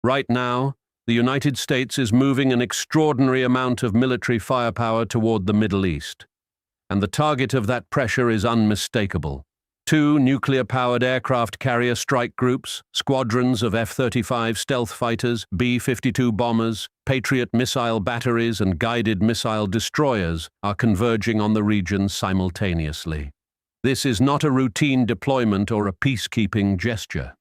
Right now, the United States is moving an extraordinary amount of military firepower toward the Middle East, and the target of that pressure is unmistakable. 2 nuclear-powered aircraft carrier strike groups, squadrons of F-35 stealth fighters, B-52 bombers, Patriot missile batteries and guided missile destroyers are converging on the region simultaneously. This is not a routine deployment or a peacekeeping gesture.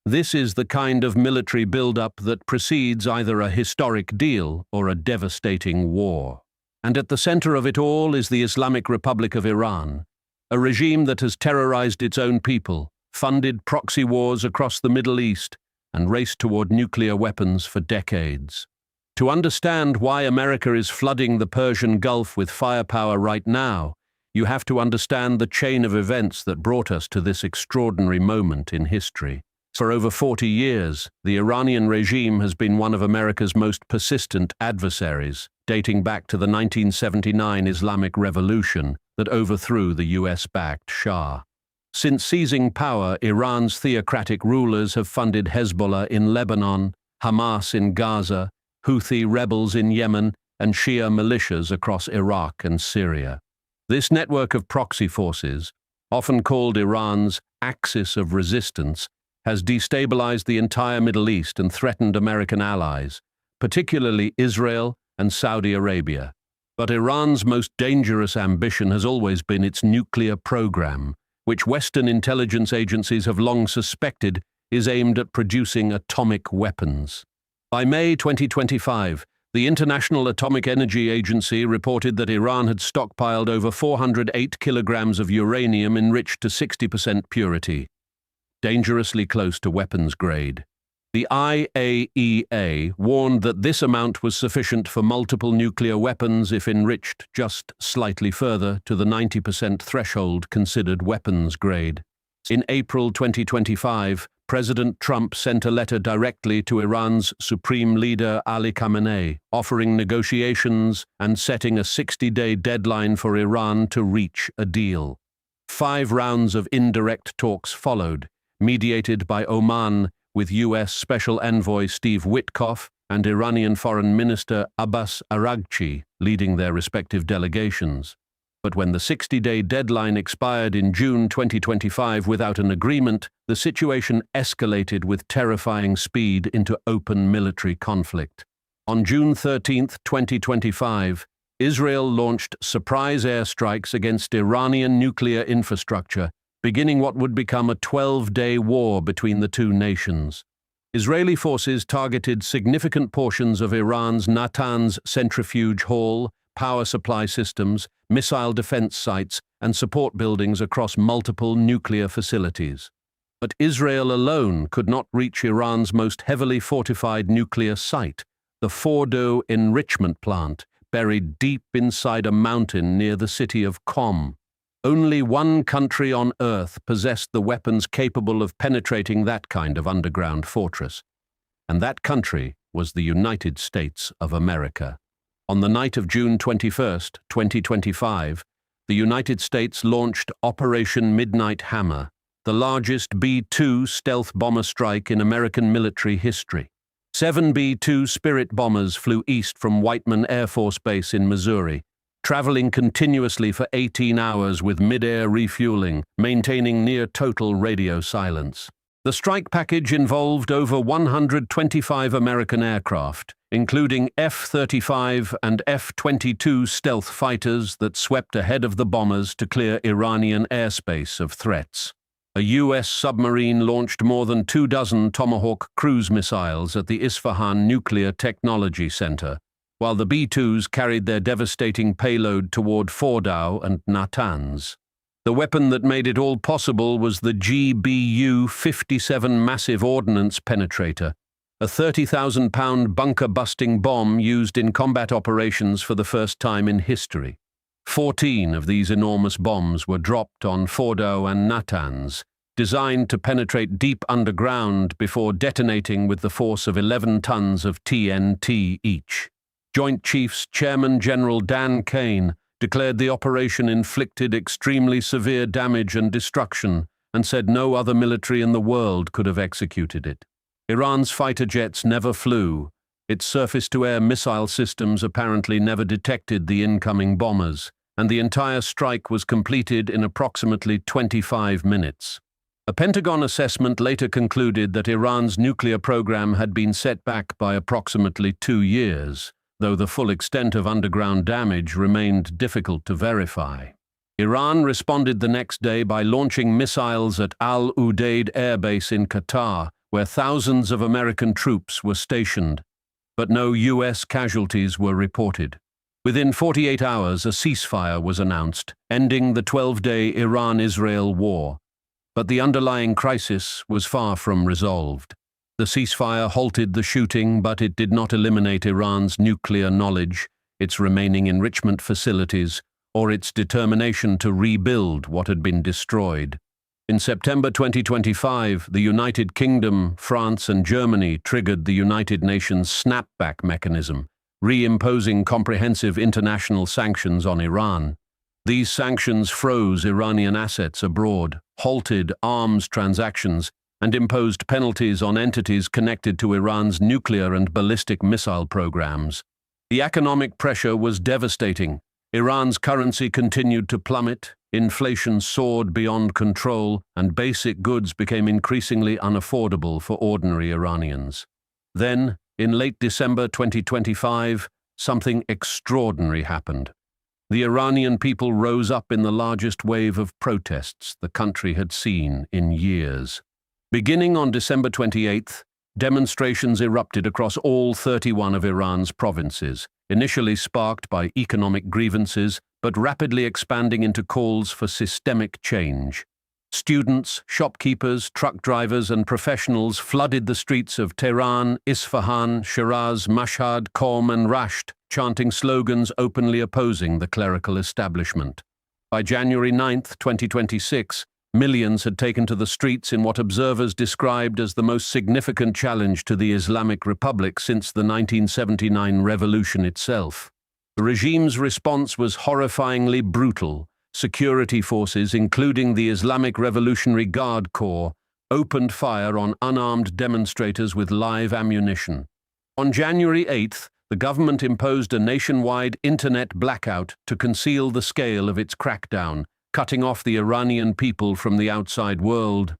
This is the kind of military buildup that precedes either a historic deal or a devastating war. And at the center of it all is the Islamic Republic of Iran, a regime that has terrorized its own people, funded proxy wars across the Middle East, and raced toward nuclear weapons for decades. To understand why America is flooding the Persian Gulf with firepower right now, you have to understand the chain of events that brought us to this extraordinary moment in history. For over 40 years, the Iranian regime has been one of America's most persistent adversaries, dating back to the 1979 Islamic Revolution that overthrew the US-backed Shah. Since seizing power, Iran's theocratic rulers have funded Hezbollah in Lebanon, Hamas in Gaza, Houthi rebels in Yemen, and Shia militias across Iraq and Syria. This network of proxy forces, often called Iran's axis of resistance, has destabilized the entire Middle East and threatened American allies, particularly Israel and Saudi Arabia. But Iran's most dangerous ambition has always been its nuclear program, which Western intelligence agencies have long suspected is aimed at producing atomic weapons. By May 2025, the International Atomic Energy Agency reported that Iran had stockpiled over 408 kilograms of uranium enriched to 60% purity, dangerously close to weapons grade. The IAEA warned that this amount was sufficient for multiple nuclear weapons if enriched just slightly further to the 90% threshold considered weapons grade. In April 2025, President Trump sent a letter directly to Iran's Supreme Leader Ali Khamenei, offering negotiations and setting a 60-day deadline for Iran to reach a deal. 5 rounds of indirect talks followed, mediated by Oman, with U.S. Special Envoy Steve Witkoff and Iranian Foreign Minister Abbas Araghchi leading their respective delegations. But when the 60-day deadline expired in June 2025 without an agreement, the situation escalated with terrifying speed into open military conflict. On June 13, 2025, Israel launched surprise airstrikes against Iranian nuclear infrastructure, beginning what would become a 12-day war between the two nations. Israeli forces targeted significant portions of Iran's Natanz centrifuge hall, power supply systems, missile defense sites, and support buildings across multiple nuclear facilities. But Israel alone could not reach Iran's most heavily fortified nuclear site, the Fordow enrichment plant, buried deep inside a mountain near the city of Qom. Only one country on Earth possessed the weapons capable of penetrating that kind of underground fortress, and that country was the United States of America. On the night of June 21, 2025, the United States launched Operation Midnight Hammer, the largest B-2 stealth bomber strike in American military history. 7 B-2 Spirit bombers flew east from Whiteman Air Force Base in Missouri, traveling continuously for 18 hours with mid-air refueling, maintaining near-total radio silence. The strike package involved over 125 American aircraft, including F-35 and F-22 stealth fighters that swept ahead of the bombers to clear Iranian airspace of threats. A U.S. submarine launched more than 24 Tomahawk cruise missiles at the Isfahan Nuclear Technology Center, while the B-2s carried their devastating payload toward Fordow and Natanz. The weapon that made it all possible was the GBU-57 Massive Ordnance Penetrator, a 30,000-pound bunker-busting bomb used in combat operations for the first time in history. 14 of these enormous bombs were dropped on Fordow and Natanz, designed to penetrate deep underground before detonating with the force of 11 tons of TNT each. Joint Chiefs Chairman General Dan Kane declared the operation inflicted extremely severe damage and destruction and said no other military in the world could have executed it. Iran's fighter jets never flew. Its surface-to-air missile systems apparently never detected the incoming bombers, and the entire strike was completed in approximately 25 minutes. A Pentagon assessment later concluded that Iran's nuclear program had been set back by approximately 2 years, though the full extent of underground damage remained difficult to verify. Iran responded the next day by launching missiles at Al Udeid Air Base in Qatar, where thousands of American troops were stationed, but no U.S. casualties were reported. Within 48 hours, a ceasefire was announced, ending the 12-day Iran-Israel war. But the underlying crisis was far from resolved. The ceasefire halted the shooting, but it did not eliminate Iran's nuclear knowledge, its remaining enrichment facilities, or its determination to rebuild what had been destroyed. In September 2025, the United Kingdom, France, and Germany triggered the United Nations snapback mechanism, reimposing comprehensive international sanctions on Iran. These sanctions froze Iranian assets abroad, halted arms transactions, and imposed penalties on entities connected to Iran's nuclear and ballistic missile programs. The economic pressure was devastating. Iran's currency continued to plummet, inflation soared beyond control, and basic goods became increasingly unaffordable for ordinary Iranians. Then, in late December 2025, something extraordinary happened. The Iranian people rose up in the largest wave of protests the country had seen in years. Beginning on December 28th, demonstrations erupted across all 31 of Iran's provinces, initially sparked by economic grievances, but rapidly expanding into calls for systemic change. Students, shopkeepers, truck drivers, and professionals flooded the streets of Tehran, Isfahan, Shiraz, Mashhad, Qom, and Rasht, chanting slogans openly opposing the clerical establishment. By January 9, 2026, millions had taken to the streets in what observers described as the most significant challenge to the Islamic Republic since the 1979 revolution itself. The regime's response was horrifyingly brutal. Security forces, including the Islamic Revolutionary Guard Corps, opened fire on unarmed demonstrators with live ammunition. On January 8th, the government imposed a nationwide internet blackout to conceal the scale of its crackdown, cutting off the Iranian people from the outside world.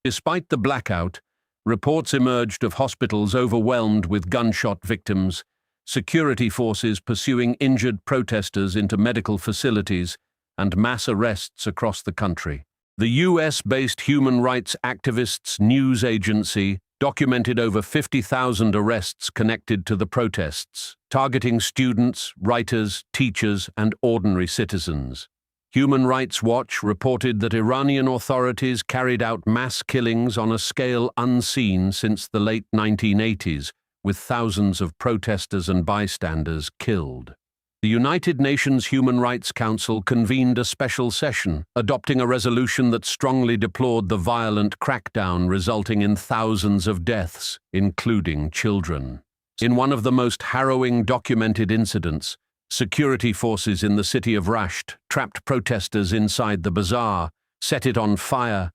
Despite the blackout, reports emerged of hospitals overwhelmed with gunshot victims, security forces pursuing injured protesters into medical facilities, and mass arrests across the country. The US-based human rights activists' news agency documented over 50,000 arrests connected to the protests, targeting students, writers, teachers, and ordinary citizens. Human Rights Watch reported that Iranian authorities carried out mass killings on a scale unseen since the late 1980s, with thousands of protesters and bystanders killed. The United Nations Human Rights Council convened a special session, adopting a resolution that strongly deplored the violent crackdown resulting in thousands of deaths, including children. In one of the most harrowing documented incidents, security forces in the city of Rasht trapped protesters inside the bazaar, set it on fire,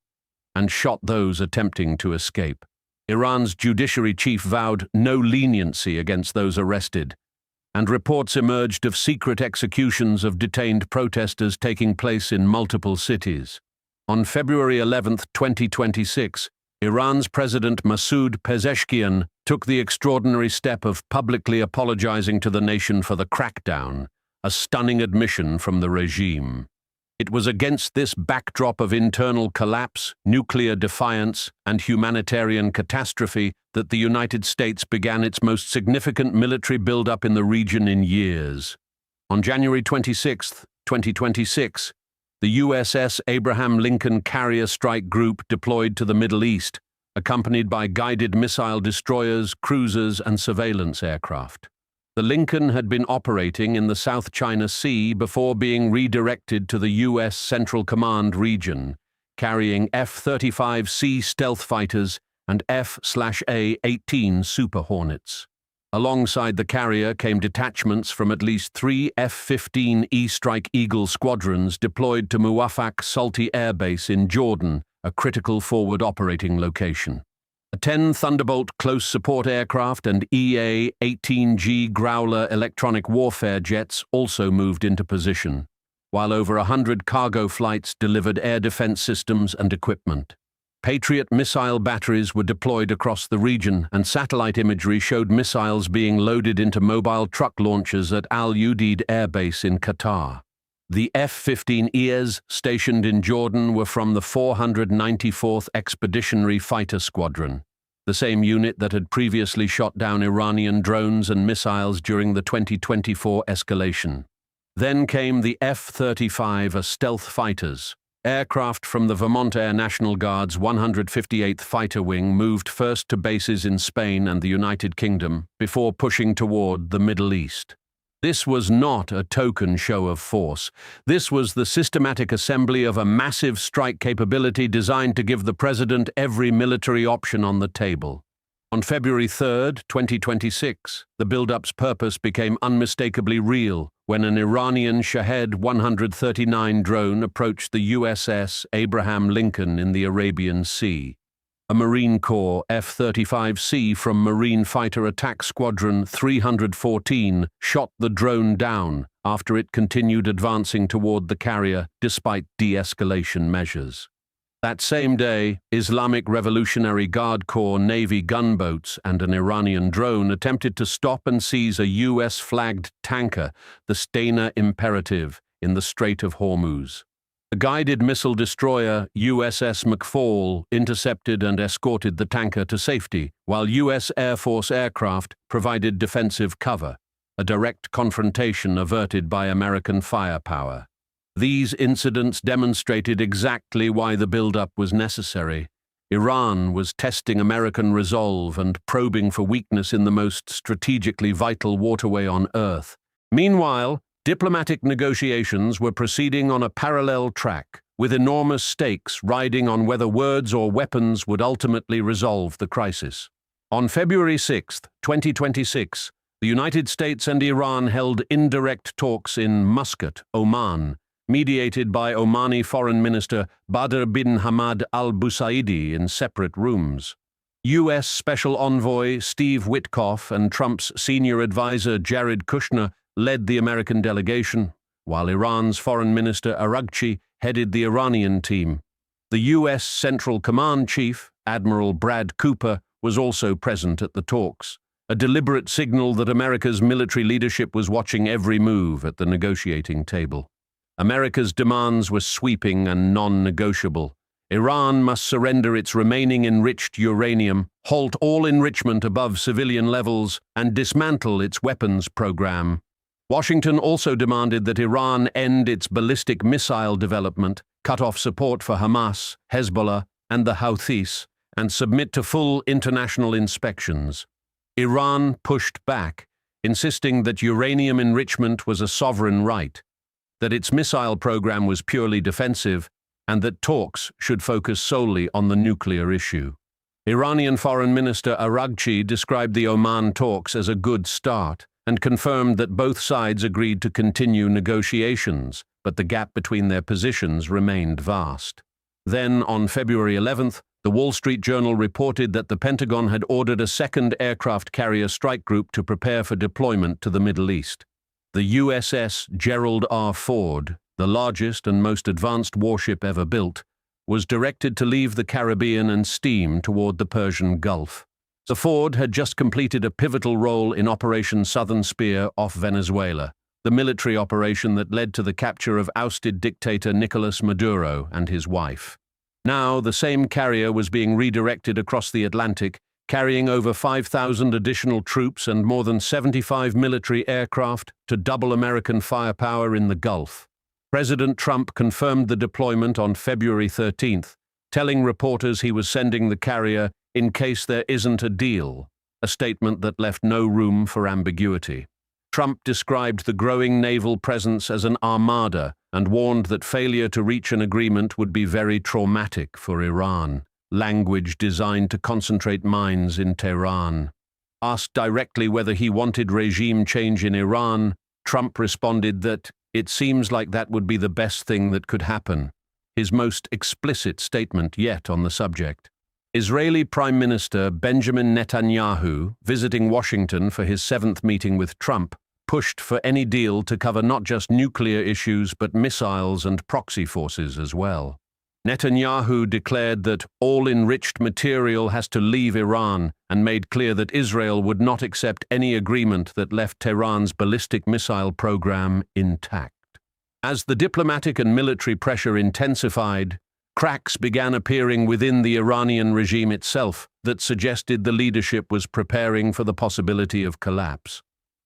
and shot those attempting to escape. Iran's judiciary chief vowed no leniency against those arrested, and reports emerged of secret executions of detained protesters taking place in multiple cities. On February 11, 2026, Iran's President Masoud Pezeshkian took the extraordinary step of publicly apologizing to the nation for the crackdown, a stunning admission from the regime. It was against this backdrop of internal collapse, nuclear defiance, and humanitarian catastrophe that the United States began its most significant military buildup in the region in years. On January 26, 2026, the USS Abraham Lincoln Carrier Strike Group deployed to the Middle East, accompanied by guided missile destroyers, cruisers, and surveillance aircraft. The Lincoln had been operating in the South China Sea before being redirected to the U.S. Central Command region, carrying F-35C stealth fighters and F/A-18 Super Hornets. Alongside the carrier came detachments from at least 3 F-15E Strike Eagle squadrons deployed to Muwafaq Salti Air Base in Jordan, a critical forward operating location. A 10 Thunderbolt close support aircraft and EA-18G Growler electronic warfare jets also moved into position, while over 100 cargo flights delivered air defense systems and equipment. Patriot missile batteries were deployed across the region, and satellite imagery showed missiles being loaded into mobile truck launchers at Al Udeid Air Base in Qatar. The F-15Es stationed in Jordan were from the 494th Expeditionary Fighter Squadron, the same unit that had previously shot down Iranian drones and missiles during the 2024 escalation. Then came the F-35 stealth fighters. Aircraft from the Vermont Air National Guard's 158th Fighter Wing moved first to bases in Spain and the United Kingdom before pushing toward the Middle East. This was not a token show of force. This was the systematic assembly of a massive strike capability designed to give the president every military option on the table. On February 3, 2026, the build-up's purpose became unmistakably real when an Iranian Shahed 139 drone approached the USS Abraham Lincoln in the Arabian Sea. A Marine Corps F-35C from Marine Fighter Attack Squadron 314 shot the drone down after it continued advancing toward the carrier despite de-escalation measures. That same day, Islamic Revolutionary Guard Corps Navy gunboats and an Iranian drone attempted to stop and seize a US-flagged tanker, the Stena Imperative, in the Strait of Hormuz. The guided missile destroyer USS McFall intercepted and escorted the tanker to safety, while U.S. Air Force aircraft provided defensive cover, a direct confrontation averted by American firepower. These incidents demonstrated exactly why the buildup was necessary. Iran was testing American resolve and probing for weakness in the most strategically vital waterway on Earth. Meanwhile, diplomatic negotiations were proceeding on a parallel track, with enormous stakes riding on whether words or weapons would ultimately resolve the crisis. On February 6, 2026, the United States and Iran held indirect talks in Muscat, Oman, mediated by Omani Foreign Minister Badr bin Hamad al-Busaidi in separate rooms. U.S. Special Envoy Steve Witkoff and Trump's senior advisor Jared Kushner led the American delegation, while Iran's Foreign Minister Araghchi headed the Iranian team. The U.S. Central Command Chief, Admiral Brad Cooper, was also present at the talks, a deliberate signal that America's military leadership was watching every move at the negotiating table. America's demands were sweeping and non-negotiable. Iran must surrender its remaining enriched uranium, halt all enrichment above civilian levels, and dismantle its weapons program. Washington also demanded that Iran end its ballistic missile development, cut off support for Hamas, Hezbollah, and the Houthis, and submit to full international inspections. Iran pushed back, insisting that uranium enrichment was a sovereign right, that its missile program was purely defensive, and that talks should focus solely on the nuclear issue. Iranian Foreign Minister Araghchi described the Oman talks as a good start, and confirmed that both sides agreed to continue negotiations, but the gap between their positions remained vast. Then, on February 11th, the Wall Street Journal reported that the Pentagon had ordered a second aircraft carrier strike group to prepare for deployment to the Middle East. The USS Gerald R. Ford, the largest and most advanced warship ever built, was directed to leave the Caribbean and steam toward the Persian Gulf. The Ford had just completed a pivotal role in Operation Southern Spear off Venezuela, the military operation that led to the capture of ousted dictator Nicolas Maduro and his wife. Now, the same carrier was being redirected across the Atlantic, carrying over 5,000 additional troops and more than 75 military aircraft to double American firepower in the Gulf. President Trump confirmed the deployment on February 13th, telling reporters he was sending the carrier in case there isn't a deal, a statement that left no room for ambiguity. Trump described the growing naval presence as an armada and warned that failure to reach an agreement would be very traumatic for Iran, language designed to concentrate minds in Tehran. Asked directly whether he wanted regime change in Iran, Trump responded that it seems like that would be the best thing that could happen, his most explicit statement yet on the subject. Israeli Prime Minister Benjamin Netanyahu, visiting Washington for his 7th meeting with Trump, pushed for any deal to cover not just nuclear issues but missiles and proxy forces as well. Netanyahu declared that all enriched material has to leave Iran and made clear that Israel would not accept any agreement that left Tehran's ballistic missile program intact. As the diplomatic and military pressure intensified, cracks began appearing within the Iranian regime itself that suggested the leadership was preparing for the possibility of collapse.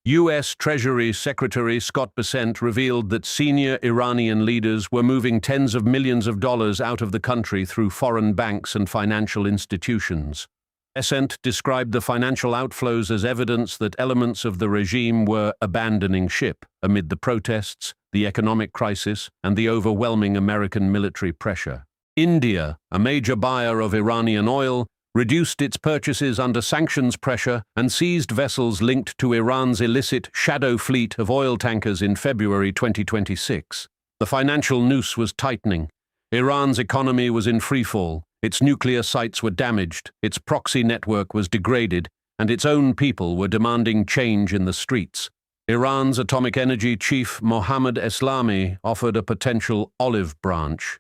U.S. Treasury Secretary Scott Bessent revealed that senior Iranian leaders were moving tens of millions of dollars out of the country through foreign banks and financial institutions. Bessent described the financial outflows as evidence that elements of the regime were abandoning ship amid the protests, the economic crisis, and the overwhelming American military pressure. India, a major buyer of Iranian oil, reduced its purchases under sanctions pressure and seized vessels linked to Iran's illicit shadow fleet of oil tankers in February 2026. The financial noose was tightening. Iran's economy was in freefall, its nuclear sites were damaged, its proxy network was degraded, and its own people were demanding change in the streets. Iran's atomic energy chief Mohammad Eslami offered a potential olive branch,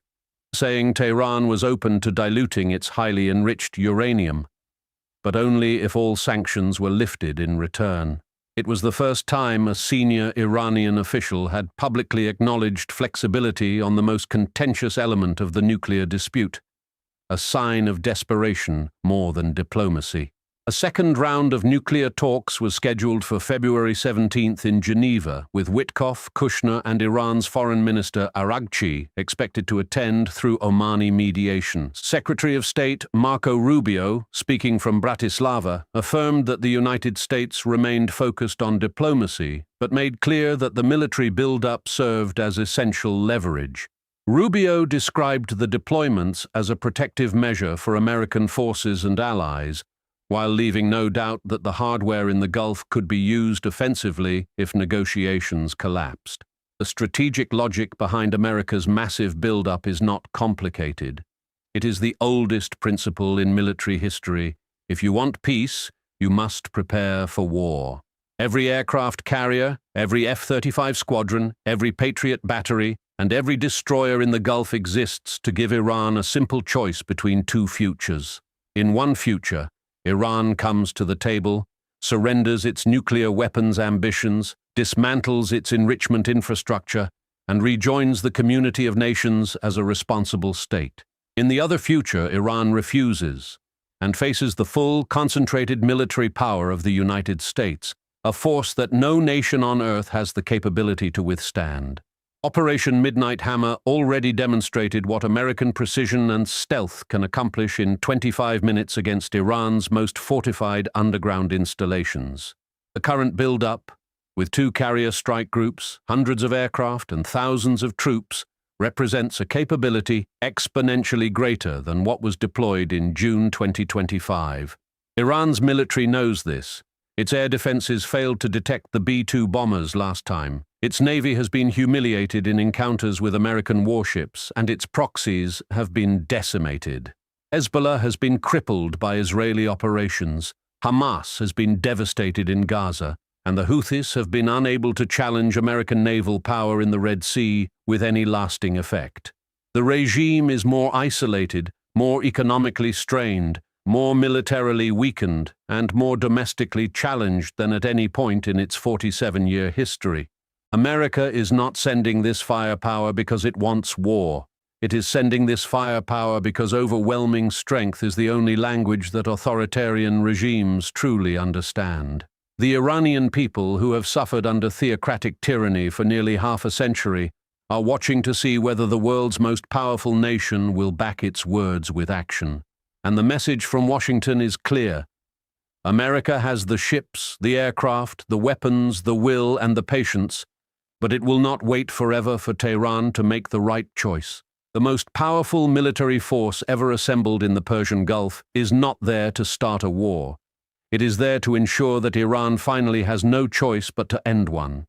saying Tehran was open to diluting its highly enriched uranium, but only if all sanctions were lifted in return. It was the first time a senior Iranian official had publicly acknowledged flexibility on the most contentious element of the nuclear dispute, a sign of desperation more than diplomacy. A second round of nuclear talks was scheduled for February 17th in Geneva, with Witkoff, Kushner, and Iran's Foreign Minister Araghchi expected to attend through Omani mediation. Secretary of State Marco Rubio, speaking from Bratislava, affirmed that the United States remained focused on diplomacy, but made clear that the military buildup served as essential leverage. Rubio described the deployments as a protective measure for American forces and allies, while leaving no doubt that the hardware in the Gulf could be used offensively if negotiations collapsed. The strategic logic behind America's massive buildup is not complicated. It is the oldest principle in military history. If you want peace, you must prepare for war. Every aircraft carrier, every F-35 squadron, every Patriot battery, and every destroyer in the Gulf exists to give Iran a simple choice between two futures. In one future, Iran comes to the table, surrenders its nuclear weapons ambitions, dismantles its enrichment infrastructure, and rejoins the community of nations as a responsible state. In the other future, Iran refuses and faces the full, concentrated military power of the United States, a force that no nation on earth has the capability to withstand. Operation Midnight Hammer already demonstrated what American precision and stealth can accomplish in 25 minutes against Iran's most fortified underground installations. The current build-up, with 2 carrier strike groups, hundreds of aircraft, and thousands of troops, represents a capability exponentially greater than what was deployed in June 2025. Iran's military knows this. Its air defenses failed to detect the B-2 bombers last time. Its navy has been humiliated in encounters with American warships, and its proxies have been decimated. Hezbollah has been crippled by Israeli operations. Hamas has been devastated in Gaza, and the Houthis have been unable to challenge American naval power in the Red Sea with any lasting effect. The regime is more isolated, more economically strained, more militarily weakened, and more domestically challenged than at any point in its 47-year history. America is not sending this firepower because it wants war. It is sending this firepower because overwhelming strength is the only language that authoritarian regimes truly understand. The Iranian people, who have suffered under theocratic tyranny for nearly half a century, are watching to see whether the world's most powerful nation will back its words with action. And the message from Washington is clear. America has the ships, the aircraft, the weapons, the will, and the patience, but it will not wait forever for Tehran to make the right choice. The most powerful military force ever assembled in the Persian Gulf is not there to start a war. It is there to ensure that Iran finally has no choice but to end one.